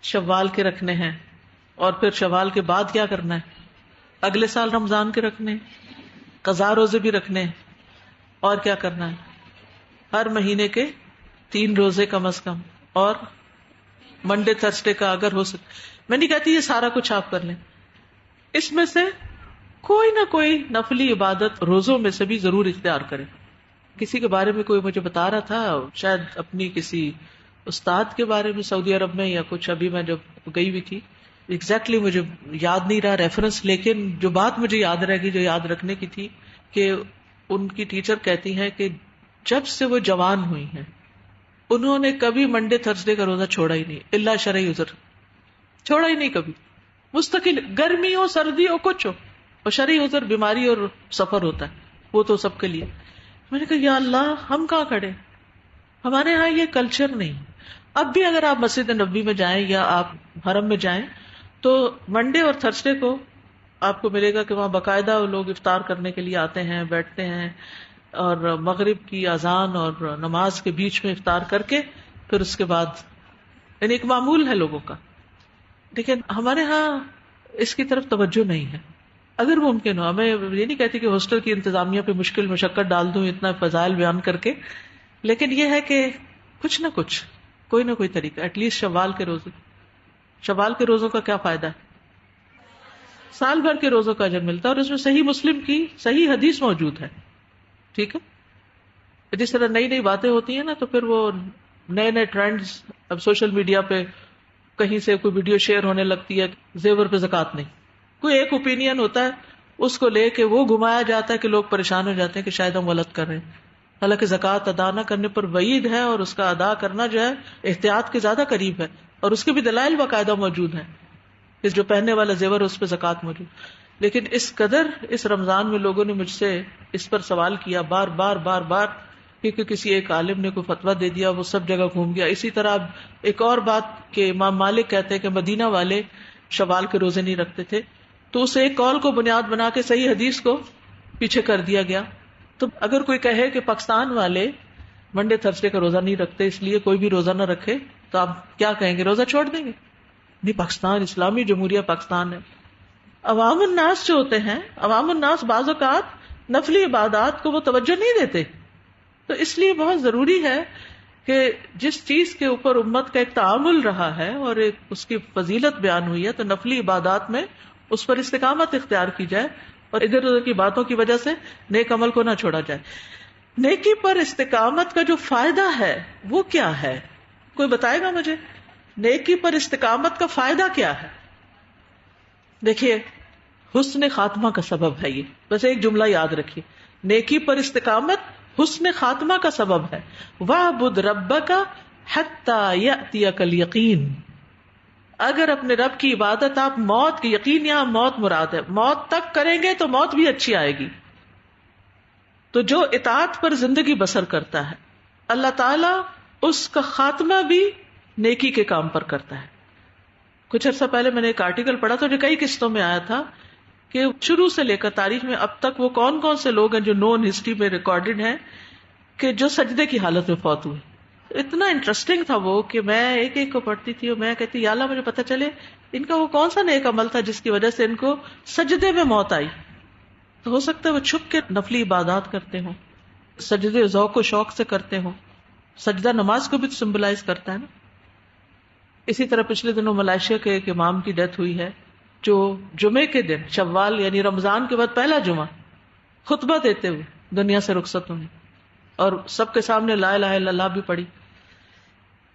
Speaker 1: شوال کے رکھنے ہیں اور پھر شوال کے بعد کیا کرنا ہے؟ اگلے سال رمضان کے رکھنے ہیں، قضا روزے بھی رکھنے ہیں، اور کیا کرنا ہے؟ ہر مہینے کے 3 روزے کم از کم، اور منڈے تھرسڈے کا اگر ہو سکے. میں نہیں کہتی یہ سارا کچھ آپ کر لیں، اس میں سے کوئی نہ کوئی نفلی عبادت روزوں میں سے بھی ضرور اختیار کریں. کسی کے بارے میں کوئی مجھے بتا رہا تھا، شاید اپنی کسی استاد کے بارے میں سعودی عرب میں یا کچھ، ابھی میں جب گئی ہوئی تھی ایگزیکٹلی مجھے یاد نہیں رہا ریفرنس، لیکن جو بات مجھے یاد رہے گی، جو یاد رکھنے کی تھی، کہ ان کی ٹیچر کہتی ہیں کہ جب سے وہ جوان ہوئی ہیں انہوں نے کبھی منڈے تھرسڈے کا روزہ چھوڑا ہی نہیں، الا شرعی عذر، چھوڑا ہی نہیں کبھی. مستقل، گرمی ہو سردی ہو کچھ ہو، اور شرعی عذر بیماری اور سفر ہوتا ہے، وہ تو سب کے لیے. میں نے کہا یا اللہ، ہم کہاں کھڑے، ہمارے ہاں یہ کلچر نہیں. اب بھی اگر آپ مسجد نبوی میں جائیں یا آپ حرم میں جائیں تو منڈے اور تھرسڈے کو آپ کو ملے گا کہ وہاں باقاعدہ لوگ افطار کرنے کے لیے آتے ہیں، بیٹھتے ہیں، اور مغرب کی اذان اور نماز کے بیچ میں افطار کر کے پھر اس کے بعد، یعنی ایک معمول ہے لوگوں کا. لیکن ہمارے ہاں اس کی طرف توجہ نہیں ہے. اگر ممکن ہو، میں یہ نہیں کہتی کہ ہاسٹل کی انتظامیہ پہ مشکل مشقت ڈال دوں اتنا فضائل بیان کر کے، لیکن یہ ہے کہ کچھ نہ کچھ، کوئی نہ کوئی طریقہ، ایٹ لیسٹ شوال کے روزے. شوال کے روزوں کا کیا فائدہ ہے؟ سال بھر کے روزوں کا اجر ملتا ہے، اور اس میں صحیح مسلم کی صحیح حدیث موجود ہے. ٹھیک ہے، جس طرح نئی نئی باتیں ہوتی ہیں نا، تو پھر وہ نئے نئے ٹرینڈز، اب سوشل میڈیا پہ کہیں سے کوئی ویڈیو شیئر ہونے لگتی ہے، زیور پہ زکوٰۃ نہیں، کوئی ایک اوپینین ہوتا ہے اس کو لے کے وہ گھمایا جاتا ہے کہ لوگ پریشان ہو جاتے ہیں کہ شاید ہم غلط کر رہے ہیں. حالانکہ زکوٰۃ ادا نہ کرنے پر وعید ہے، اور اس کا ادا کرنا جو ہے احتیاط کے زیادہ قریب ہے، اور اس کے بھی دلائل باقاعدہ موجود ہیں. اس جو پہننے والا زیور اس پہ زکوٰۃ موجود. لیکن اس قدر اس رمضان میں لوگوں نے مجھ سے اس پر سوال کیا بار بار بار بار، کیونکہ کسی ایک عالم نے کوئی فتویٰ دے دیا، وہ سب جگہ گھوم گیا. اسی طرح ایک اور بات کہ امام مالک کہتے ہیں کہ مدینہ والے شوال کے روزے نہیں رکھتے تھے، تو اسے ایک قول کو بنیاد بنا کے صحیح حدیث کو پیچھے کر دیا گیا. تو اگر کوئی کہے کہ پاکستان والے منڈے تھرسڈے کا روزہ نہیں رکھتے اس لیے کوئی بھی روزہ نہ رکھے، تو آپ کیا کہیں گے؟ روزہ چھوڑ دیں گے؟ نہیں، پاکستان اسلامی جمہوریہ پاکستان ہے. عوام الناس جو ہوتے ہیں، عوام الناس بعض اوقات نفلی عبادات کو وہ توجہ نہیں دیتے. تو اس لیے بہت ضروری ہے کہ جس چیز کے اوپر امت کا ایک تعامل رہا ہے اور ایک اس کی فضیلت بیان ہوئی ہے، تو نفلی عبادات میں اس پر استقامت اختیار کی جائے، اور ادھر ادھر کی باتوں کی وجہ سے نیک عمل کو نہ چھوڑا جائے. نیکی پر استقامت کا جو فائدہ ہے وہ کیا ہے؟ کوئی بتائے گا مجھے؟ نیکی پر استقامت کا فائدہ کیا ہے؟ دیکھیے، حسن خاتمہ کا سبب ہے. یہ بس ایک جملہ یاد رکھیے، نیکی پر استقامت حسن خاتمہ کا سبب ہے. وَاعْبُدْ رَبَّكَ حَتَّى يَأْتِيَكَ الْيَقِينُ. اگر اپنے رب کی عبادت آپ موت کی، یقین یہاں موت مراد ہے، موت تک کریں گے تو موت بھی اچھی آئے گی. تو جو اطاعت پر زندگی بسر کرتا ہے اللہ تعالیٰ اس کا خاتمہ بھی نیکی کے کام پر کرتا ہے. کچھ عرصہ پہلے میں نے ایک آرٹیکل پڑھا تھا جو کئی قسطوں میں آیا تھا کہ شروع سے لے کر تاریخ میں اب تک وہ کون کون سے لوگ ہیں جو نون ہسٹری میں ریکارڈڈ ہیں کہ جو سجدے کی حالت میں فوت ہوئے. اتنا انٹرسٹنگ تھا وہ کہ میں ایک ایک کو پڑھتی تھی اور میں کہتی یا اللہ مجھے پتہ چلے ان کا وہ کون سا نیک عمل تھا جس کی وجہ سے ان کو سجدے میں موت آئی. تو ہو سکتا ہے وہ چھپ کے نفلی عبادات کرتے ہوں, سجدے ذوق و شوق سے کرتے ہوں. سجدہ نماز کو بھی تو سمبلائز کرتا ہے نا. اسی طرح پچھلے دنوں ملائیشیا کے ایک امام کی ڈیتھ ہوئی ہے جو جمعے کے دن شوال یعنی رمضان کے بعد پہلا جمعہ خطبہ دیتے ہوئے دنیا سے رخصت ہوئی اور سب کے سامنے لا الہ الا اللہ بھی پڑھی.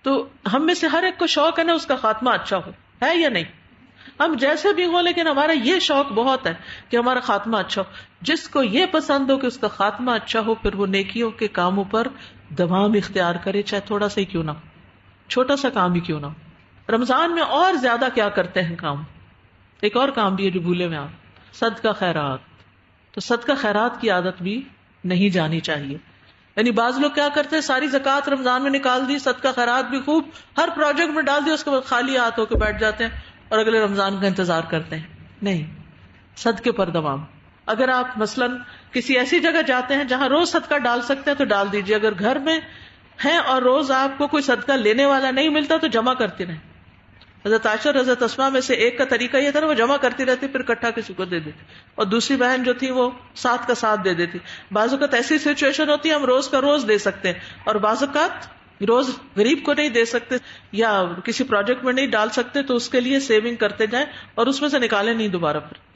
Speaker 1: تو ہم میں سے ہر ایک کو شوق ہے نا اس کا خاتمہ اچھا ہو, ہے یا نہیں؟ ہم جیسے بھی ہوں لیکن ہمارا یہ شوق بہت ہے کہ ہمارا خاتمہ اچھا ہو. جس کو یہ پسند ہو کہ اس کا خاتمہ اچھا ہو پھر وہ نیکیوں کے کاموں پر دوام اختیار کرے, چاہے تھوڑا سا ہی کیوں نہ ہو, چھوٹا سا کام ہی کیوں نہ ہو. رمضان میں اور زیادہ کیا کرتے ہیں کام, ایک اور کام بھی ہے جو بھولے میں آپ, صدقہ خیرات. تو صدقہ خیرات کی عادت بھی نہیں جانی چاہیے. یعنی بعض لوگ کیا کرتے ہیں ساری زکوٰۃ رمضان میں نکال دی, صدقہ خیرات بھی خوب ہر پروجیکٹ میں ڈال دی, اس کے بعد خالی ہاتھ ہو کے بیٹھ جاتے ہیں اور اگلے رمضان کا انتظار کرتے ہیں. نہیں, صدقے پر دوام. اگر آپ مثلاً کسی ایسی جگہ جاتے ہیں جہاں روز صدقہ ڈال سکتے ہیں تو ڈال دیجیے. اگر گھر میں ہیں اور روز آپ کو کوئی صدقہ لینے والا نہیں ملتا تو جمع کرتے رہیں. حضرت عائشہ اور حضرت اسماء میں سے ایک کا طریقہ یہ تھا نا, وہ جمع کرتی رہتی پھر اکٹھا کسی کو دے دیتی, اور دوسری بہن جو تھی وہ ساتھ کا ساتھ دے دیتی. بعض اوقات ایسی سچویشن ہوتی ہے ہم روز کا روز دے سکتے ہیں اور بعض اوقات روز غریب کو نہیں دے سکتے یا کسی پروجیکٹ میں نہیں ڈال سکتے, تو اس کے لیے سیونگ کرتے جائیں اور اس میں سے نکالے نہیں دوبارہ, پھر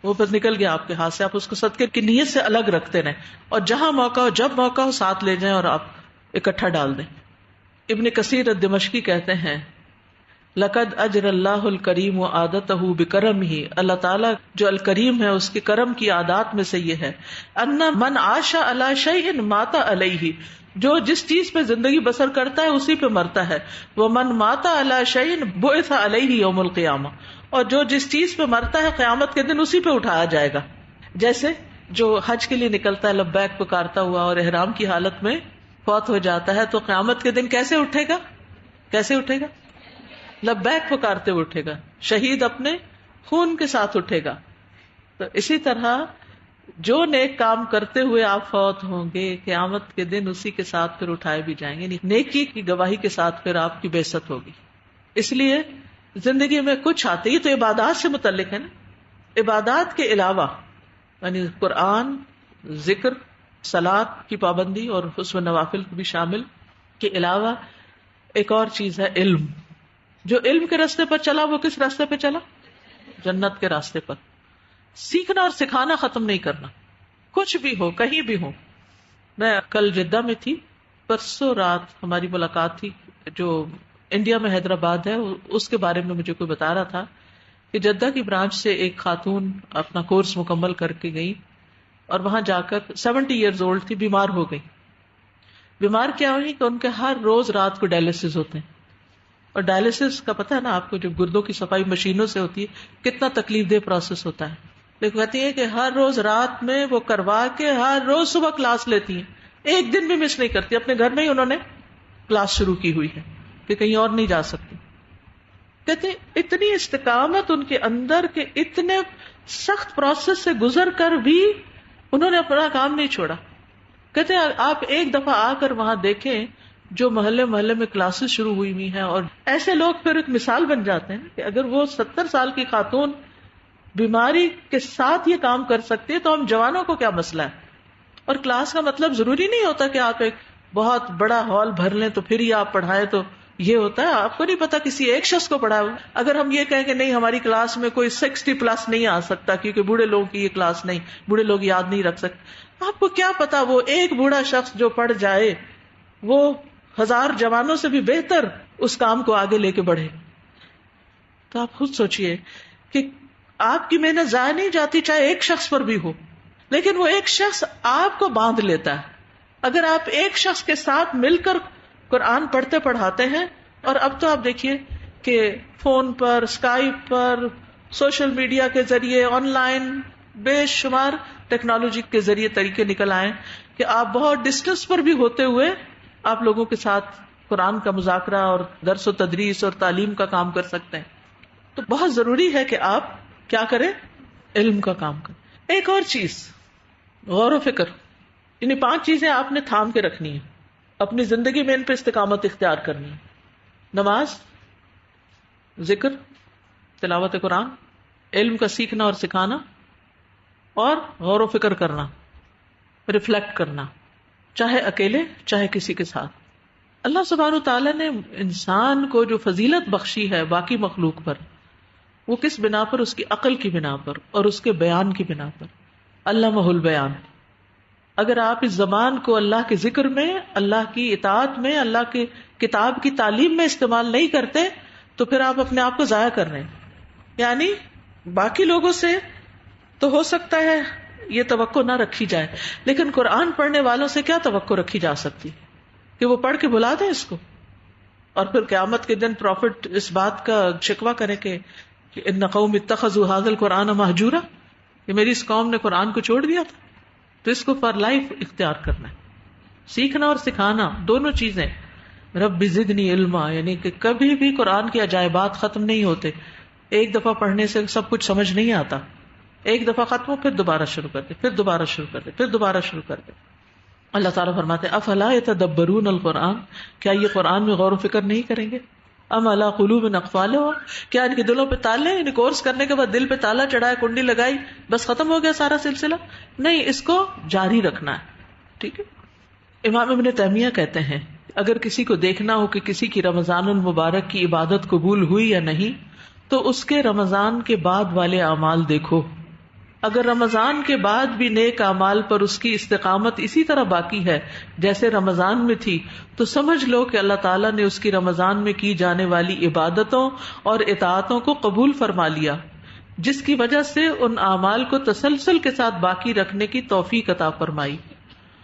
Speaker 1: وہ پھر نکل گیا آپ کے ہاتھ سے, آپ اس کو صدقے کی نیت سے الگ رکھتے رہیں اور جہاں موقع ہو جب موقع ہو ساتھ لے جائیں اور آپ اکٹھا ڈال دیں. ابن کثیر الدمشقی کہتے ہیں لقد اجر اللہ الکریم عادتہ بکرمہ, اللہ تعالیٰ جو الکریم ہے اس کے کرم کی عادات میں سے یہ ہے ان من عاش علی شیء مات علیہ, جو جس چیز پہ زندگی بسر کرتا ہے اسی پہ مرتا ہے. ومن مات علی شیء بعث علیہ یوم القیامہ, اور جو جس چیز پہ مرتا ہے قیامت کے دن اسی پہ اٹھایا جائے گا. جیسے جو حج کے لیے نکلتا ہے لبیک پکارتا ہوا اور احرام کی حالت میں فوت ہو جاتا ہے تو قیامت کے دن کیسے اٹھے گا, کیسے اٹھے گا؟ لبیک پکارتے ہوئے اٹھے گا, شہید اپنے خون کے ساتھ اٹھے گا. تو اسی طرح جو نیک کام کرتے ہوئے آپ فوت ہوں گے قیامت کے دن اسی کے ساتھ پھر اٹھائے بھی جائیں گے, نیکی کی گواہی کے ساتھ پھر آپ کی بعثت ہوگی. اس لیے زندگی میں کچھ آتے, یہ تو عبادات سے متعلق ہے نا. عبادات کے علاوہ یعنی قرآن, ذکر, صلاۃ کی پابندی اور حسن نوافل بھی شامل کے علاوہ ایک اور چیز ہے علم. جو علم کے راستے پر چلا وہ کس راستے پہ چلا؟ جنت کے راستے پر. سیکھنا اور سکھانا ختم نہیں کرنا, کچھ بھی ہو کہیں بھی ہو. میں کل جدہ میں تھی, پرسوں رات ہماری ملاقات تھی, جو انڈیا میں حیدرآباد ہے اس کے بارے میں مجھے کوئی بتا رہا تھا کہ جدہ کی برانچ سے ایک خاتون اپنا کورس مکمل کر کے گئی اور وہاں جا کر 70 ایئرز اولڈ تھی, بیمار ہو گئی. بیمار کیا ہوئی کہ ان کے ہر روز رات کو ڈائلسس ہوتے ہیں, اور ڈائلسس کا پتہ ہے نا آپ کو, جو گردوں کی صفائی مشینوں سے ہوتی ہے کتنا تکلیف دہ پروسیس ہوتا ہے. لیکن کہتی ہے کہ ہر روز رات میں وہ کروا کے ہر روز صبح کلاس لیتی ہیں, ایک دن بھی مس نہیں کرتی. اپنے گھر میں ہی انہوں نے کلاس شروع کی ہوئی ہے کہ کہیں اور نہیں جا سکتی. کہتے اتنی استقامت ان کے اندر کہ اتنے سخت پروسیس سے گزر کر بھی انہوں نے اپنا کام نہیں چھوڑا. کہتے ہیں آپ ایک دفعہ آ کر وہاں دیکھیں جو محلے محلے میں کلاسز شروع ہوئی ہوئی ہیں, اور ایسے لوگ پھر ایک مثال بن جاتے ہیں کہ اگر وہ 70 سال کی خاتون بیماری کے ساتھ یہ کام کر سکتی ہے تو ہم جوانوں کو کیا مسئلہ ہے. اور کلاس کا مطلب ضروری نہیں ہوتا کہ آپ ایک بہت بڑا ہال بھر لیں تو پھر ہی آپ پڑھائیں, تو یہ ہوتا ہے آپ کو نہیں پتا کسی ایک شخص کو پڑھا. اگر ہم یہ کہیں کہ نہیں ہماری کلاس میں کوئی 60+ نہیں آ سکتا کیونکہ بوڑھے لوگوں کی یہ کلاس نہیں, بوڑھے لوگ یاد نہیں رکھ سکتے, آپ کو کیا پتا وہ ایک بوڑھا شخص جو پڑھ جائے وہ 1000 جوانوں سے بھی بہتر اس کام کو آگے لے کے بڑھے. تو آپ خود سوچئے کہ آپ کی محنت ضائع نہیں جاتی چاہے ایک شخص پر بھی ہو, لیکن وہ ایک شخص آپ کو باندھ لیتا ہے. اگر آپ ایک شخص کے ساتھ مل کر قرآن پڑھتے پڑھاتے ہیں, اور اب تو آپ دیکھیے کہ فون پر, اسکائپ پر, سوشل میڈیا کے ذریعے, آن لائن بے شمار ٹیکنالوجی کے ذریعے طریقے نکل آئے کہ آپ بہت ڈسٹینس پر بھی ہوتے ہوئے آپ لوگوں کے ساتھ قرآن کا مذاکرہ اور درس و تدریس اور تعلیم کا کام کر سکتے ہیں. تو بہت ضروری ہے کہ آپ کیا کریں, علم کا کام کریں. ایک اور چیز غور و فکر, یعنی 5 چیزیں آپ نے تھام کے رکھنی ہیں. اپنی زندگی میں ان پہ استقامت اختیار کرنی ہے. نماز، ذکر، تلاوت قرآن، علم کا سیکھنا اور سکھانا، اور غور و فکر کرنا، ریفلیکٹ کرنا، چاہے اکیلے چاہے کسی کے ساتھ. اللہ سبحانہ تعالیٰ نے انسان کو جو فضیلت بخشی ہے باقی مخلوق پر، وہ کس بنا پر؟ اس کی عقل کی بنا پر اور اس کے بیان کی بنا پر. علمہ البیان. اگر آپ اس زبان کو اللہ کے ذکر میں، اللہ کی اطاعت میں، اللہ کی کتاب کی تعلیم میں استعمال نہیں کرتے تو پھر آپ اپنے آپ کو ضائع کر رہے ہیں. یعنی باقی لوگوں سے تو ہو سکتا ہے یہ توقع نہ رکھی جائے، لیکن قرآن پڑھنے والوں سے کیا توقع رکھی جا سکتی کہ وہ پڑھ کے بھلا دیں اس کو، اور پھر قیامت کے دن پروفٹ اس بات کا شکوہ کرے کہ ان قوم اتخذوا ھذا القرآن مہجورا، کہ میری اس قوم نے قرآن کو چھوڑ دیا تھا. تو اس کو فار لائف اختیار کرنا ہے. سیکھنا اور سکھانا دونوں چیزیں. رب زدنی علما، یعنی کہ کبھی بھی قرآن کے عجائبات ختم نہیں ہوتے. ایک دفعہ پڑھنے سے سب کچھ سمجھ نہیں آتا. ایک دفعہ ختم ہو پھر دوبارہ شروع کرتے، پھر دوبارہ شروع کرتے، پھر دوبارہ شروع کرتے. اللہ تعالیٰ فرماتے ہیں افلا یتدبرون القرآن، کیا یہ قرآن میں غور و فکر نہیں کریں گے؟ ام علی قلوب اقفالها، کیا ان کے دلوں پہ تالے، یعنی کورس کرنے کے بعد دل پہ تالا چڑھایا، کنڈی لگائی، بس ختم ہو گیا سارا سلسلہ؟ نہیں، اس کو جاری رکھنا ہے. ٹھیک ہے. امام ابن تیمیہ کہتے ہیں اگر کسی کو دیکھنا ہو کہ کسی کی رمضان المبارک کی عبادت قبول ہوئی یا نہیں تو اس کے رمضان کے بعد والے اعمال دیکھو. اگر رمضان کے بعد بھی نیک اعمال پر اس کی استقامت اسی طرح باقی ہے جیسے رمضان میں تھی تو سمجھ لو کہ اللہ تعالیٰ نے اس کی رمضان میں کی جانے والی عبادتوں اور اطاعتوں کو قبول فرما لیا، جس کی وجہ سے ان اعمال کو تسلسل کے ساتھ باقی رکھنے کی توفیق عطا فرمائی.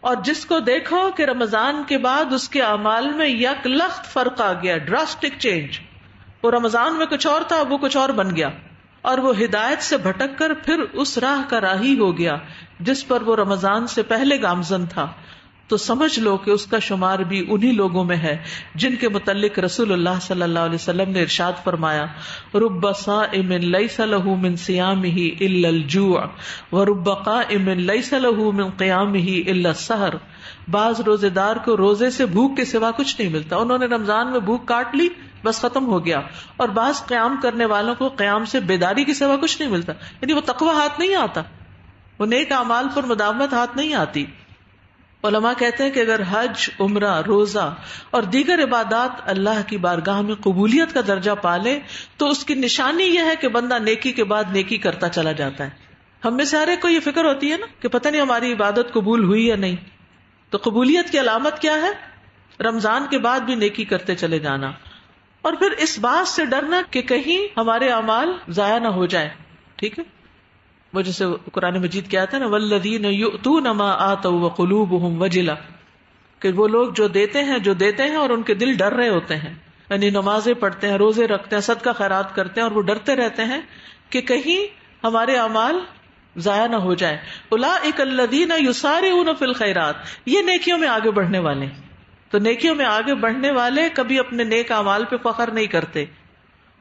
Speaker 1: اور جس کو دیکھو کہ رمضان کے بعد اس کے اعمال میں یک لخت فرق آ گیا، ڈراسٹک چینج، وہ رمضان میں کچھ اور تھا وہ کچھ اور بن گیا، اور وہ ہدایت سے بھٹک کر پھر اس راہ کا راہی ہو گیا جس پر وہ رمضان سے پہلے گامزن تھا، تو سمجھ لو کہ اس کا شمار بھی انہی لوگوں میں ہے جن کے متعلق رسول اللہ صلی اللہ علیہ وسلم نے ارشاد فرمایا رب صائم لیس له من صیامہ الا الجوع ورب قائم لیس له من قیامہ الا السحر. بعض روزے دار کو روزے سے بھوک کے سوا کچھ نہیں ملتا، انہوں نے رمضان میں بھوک کاٹ لی بس ختم ہو گیا، اور بعض قیام کرنے والوں کو قیام سے بیداری کے سوا کچھ نہیں ملتا، یعنی وہ تقوی ہاتھ نہیں آتا، وہ نیک اعمال پر مداومت ہاتھ نہیں آتی. علماء کہتے ہیں کہ اگر حج، عمرہ، روزہ اور دیگر عبادات اللہ کی بارگاہ میں قبولیت کا درجہ پالے تو اس کی نشانی یہ ہے کہ بندہ نیکی کے بعد نیکی کرتا چلا جاتا ہے. ہم میں سے ہر ایک کو یہ فکر ہوتی ہے نا کہ پتہ نہیں ہماری عبادت قبول ہوئی یا نہیں، تو قبولیت کی علامت کیا ہے؟ رمضان کے بعد بھی نیکی کرتے چلے جانا، اور پھر اس بات سے ڈرنا کہ کہیں ہمارے اعمال ضائع نہ ہو جائیں. ٹھیک ہے. وہ جیسے قرآن مجید کیا آتا ہے نا والذین یؤتون ما آتوا وقلوبهم وجلہ، کہ وہ لوگ جو دیتے ہیں اور ان کے دل ڈر رہے ہوتے ہیں، یعنی نمازیں پڑھتے ہیں، روزے رکھتے ہیں، صدقہ خیرات کرتے ہیں، اور وہ ڈرتے رہتے ہیں کہ کہیں ہمارے اعمال ضائع نہ ہو جائیں. اولئک الذین یسارعون فی الخیرات، یہ نیکیوں میں آگے بڑھنے والے ہیں. تو نیکیوں میں آگے بڑھنے والے کبھی اپنے نیک اعمال پہ فخر نہیں کرتے،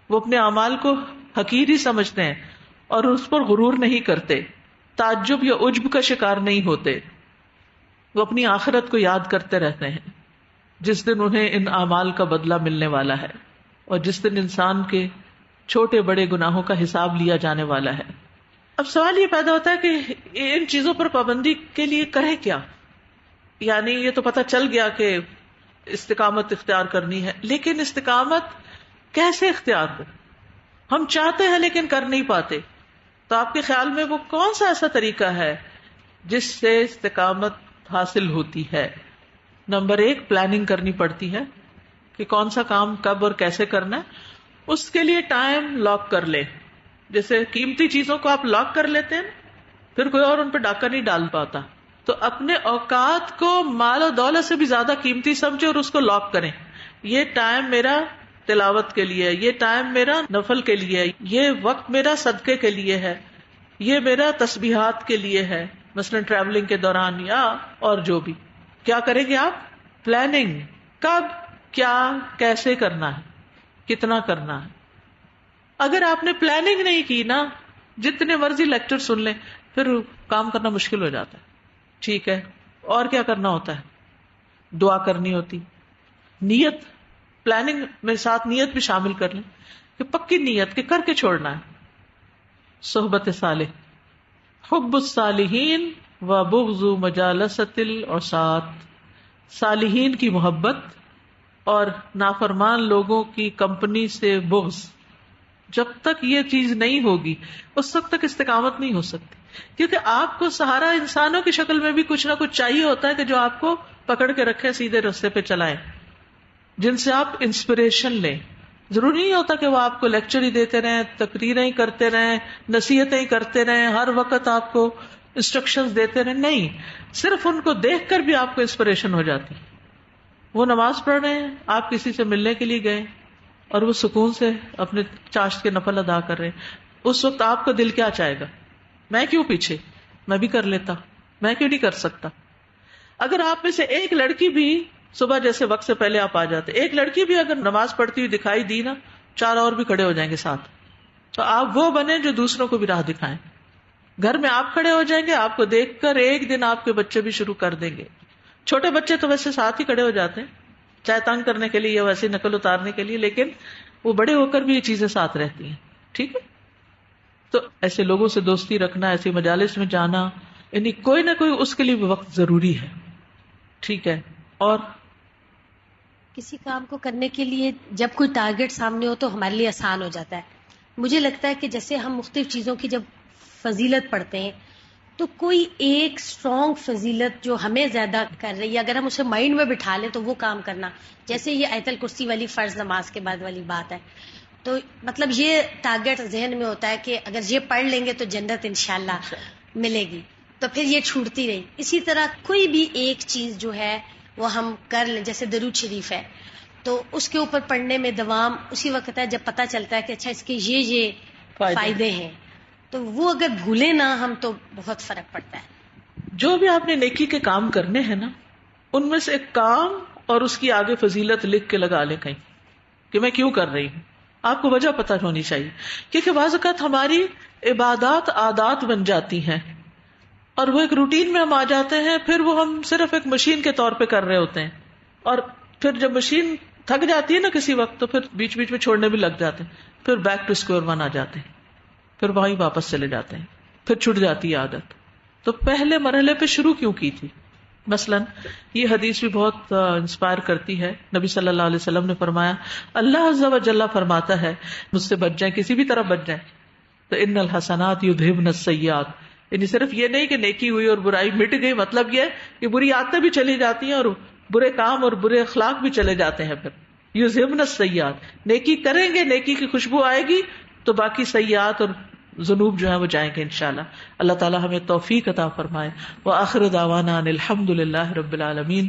Speaker 1: وہ اپنے اعمال کو حقیر ہی سمجھتے ہیں اور اس پر غرور نہیں کرتے، تعجب یا عجب کا شکار نہیں ہوتے. وہ اپنی آخرت کو یاد کرتے رہتے ہیں جس دن انہیں ان اعمال کا بدلہ ملنے والا ہے، اور جس دن انسان کے چھوٹے بڑے گناہوں کا حساب لیا جانے والا ہے. اب سوال یہ پیدا ہوتا ہے کہ ان چیزوں پر پابندی کے لیے کریں کیا؟ یعنی یہ تو پتہ چل گیا کہ استقامت اختیار کرنی ہے، لیکن استقامت کیسے اختیار ہو؟ ہم چاہتے ہیں لیکن کر نہیں پاتے. تو آپ کے خیال میں وہ کون سا ایسا طریقہ ہے جس سے استقامت حاصل ہوتی ہے؟ نمبر 1، پلاننگ کرنی پڑتی ہے کہ کون سا کام کب اور کیسے کرنا ہے. اس کے لیے ٹائم لاک کر لے. جیسے قیمتی چیزوں کو آپ لاک کر لیتے ہیں، پھر کوئی اور ان پہ ڈاکہ نہیں ڈال پاتا. تو اپنے اوقات کو مال و دولت سے بھی زیادہ قیمتی سمجھے اور اس کو لاک کریں. یہ ٹائم میرا تلاوت کے لیے، یہ ٹائم میرا نفل کے لیے، یہ وقت میرا صدقے کے لیے ہے، یہ میرا تسبیحات کے لیے ہے، مثلا ٹریولنگ کے دوران یا اور جو بھی. کیا کریں گے آپ؟ پلاننگ. کب، کیا، کیسے کرنا ہے، کتنا کرنا ہے. اگر آپ نے پلاننگ نہیں کی نا، جتنے مرضی لیکچر سن لیں، پھر کام کرنا مشکل ہو جاتا ہے. ٹھیک ہے. اور کیا کرنا ہوتا ہے؟ دعا کرنی ہوتی. نیت پلاننگ میں ساتھ نیت بھی شامل کر لیں کہ پکی نیت کہ کر کے چھوڑنا ہے. صحبت صالح، حب الصالحین و بغض مجالست العصات، صالحین کی محبت اور نافرمان لوگوں کی کمپنی سے بغض. جب تک یہ چیز نہیں ہوگی اس وقت تک استقامت نہیں ہو سکتی، کیونکہ آپ کو سہارا انسانوں کی شکل میں بھی کچھ نہ کچھ چاہیے ہوتا ہے کہ جو آپ کو پکڑ کے رکھے، سیدھے راستے پہ چلائیں، جن سے آپ انسپریشن لیں. ضروری نہیں ہوتا کہ وہ آپ کو لیکچر ہی دیتے رہیں، تقریریں ہی کرتے رہیں، نصیحتیں ہی کرتے رہیں، ہر وقت آپ کو انسٹرکشنز دیتے رہیں. نہیں، صرف ان کو دیکھ کر بھی آپ کو انسپریشن ہو جاتی. وہ نماز پڑھ رہے ہیں، آپ کسی سے ملنے کے لیے گئے اور وہ سکون سے اپنے چاشت کے نفل ادا کر رہے ہیں، اس وقت آپ کا دل کیا چاہے گا؟ میں کیوں پیچھے، میں بھی کر لیتا، میں کیوں نہیں کر سکتا؟ اگر آپ میں سے ایک لڑکی بھی صبح جیسے وقت سے پہلے آپ آ جاتے، ایک لڑکی بھی اگر نماز پڑھتی ہوئی دکھائی دی نا، 4 اور بھی کھڑے ہو جائیں گے ساتھ. تو آپ وہ بنے جو دوسروں کو بھی راہ دکھائیں. گھر میں آپ کھڑے ہو جائیں گے، آپ کو دیکھ کر ایک دن آپ کے بچے بھی شروع کر دیں گے. چھوٹے بچے تو ویسے ساتھ ہی کھڑے ہو جاتے ہیں، چاہے تنگ کرنے کے لیے یا ویسے نقل اتارنے کے لیے، لیکن وہ بڑے ہو کر بھی یہ چیزیں ساتھ رہتی ہیں. ٹھیک ہے، تو ایسے لوگوں سے دوستی رکھنا، ایسے مجالس میں جانا، یعنی کوئی نہ کوئی اس کے لیے وقت ضروری ہے. ٹھیک ہے. اور
Speaker 3: کسی کام کو کرنے کے لیے جب کوئی ٹارگٹ سامنے ہو تو ہمارے لیے آسان ہو جاتا ہے. مجھے لگتا ہے کہ جیسے ہم مختلف چیزوں کی جب فضیلت پڑھتے ہیں تو کوئی ایک اسٹرانگ فضیلت جو ہمیں زیادہ کر رہی ہے، اگر ہم اسے مائنڈ میں بٹھا لیں تو وہ کام کرنا، جیسے یہ آیت الکرسی والی فرض نماز کے بعد والی بات ہے، تو مطلب یہ ٹارگٹ ذہن میں ہوتا ہے کہ اگر یہ پڑھ لیں گے تو جنت انشاءاللہ ملے گی، تو پھر یہ چھوٹتی رہی. اسی طرح کوئی بھی ایک چیز جو ہے وہ ہم کر لیں، جیسے درود شریف ہے تو اس کے اوپر پڑھنے میں دوام اسی وقت ہے جب پتہ چلتا ہے کہ اچھا اس کے یہ فائدے ہیں، تو وہ اگر بھولیں نا ہم تو بہت فرق پڑتا ہے.
Speaker 1: جو بھی آپ نے نیکی کے کام کرنے ہیں نا، ان میں سے ایک کام اور اس کی آگے فضیلت لکھ کے لگا لیں کہیں کہ میں کیوں کر رہی ہوں. آپ کو وجہ پتہ ہونی چاہیے، کیونکہ بعض اوقات ہماری عبادات عادات بن جاتی ہیں اور وہ ایک روٹین میں ہم آ جاتے ہیں، پھر وہ ہم صرف ایک مشین کے طور پہ کر رہے ہوتے ہیں، اور پھر جب مشین تھک جاتی ہے نا کسی وقت تو پھر بیچ بیچ میں چھوڑنے بھی لگ جاتے ہیں، پھر بیک ٹو اسکوئر ون آ جاتے ہیں، پھر وہیں واپس چلے جاتے ہیں، پھر چھٹ جاتی ہے عادت. تو پہلے مرحلے پہ شروع کیوں کی تھی؟ مثلاً یہ حدیث بھی بہت انسپائر کرتی ہے. نبی صلی اللہ علیہ وسلم نے فرمایا، اللہ عز و جل فرماتا ہے مجھ سے بچ جائیں، کسی بھی طرح بچ جائیں، تو ان الحسنات یذہبن السیئات، یعنی صرف یہ نہیں کہ نیکی ہوئی اور برائی مٹ گئی، مطلب یہ کہ بری عادتیں بھی چلی جاتی ہیں اور برے کام اور برے اخلاق بھی چلے جاتے ہیں. پھر یذہبن السیئات، نیکی کریں گے، نیکی کی خوشبو آئے گی تو باقی سیئات اور ذنوب جو ہیں وہ جائیں گے انشاءاللہ. اللہ تعالی ہمیں توفیق عطا فرمائے. وآخر دعوانا ان الحمد للہ رب العالمین.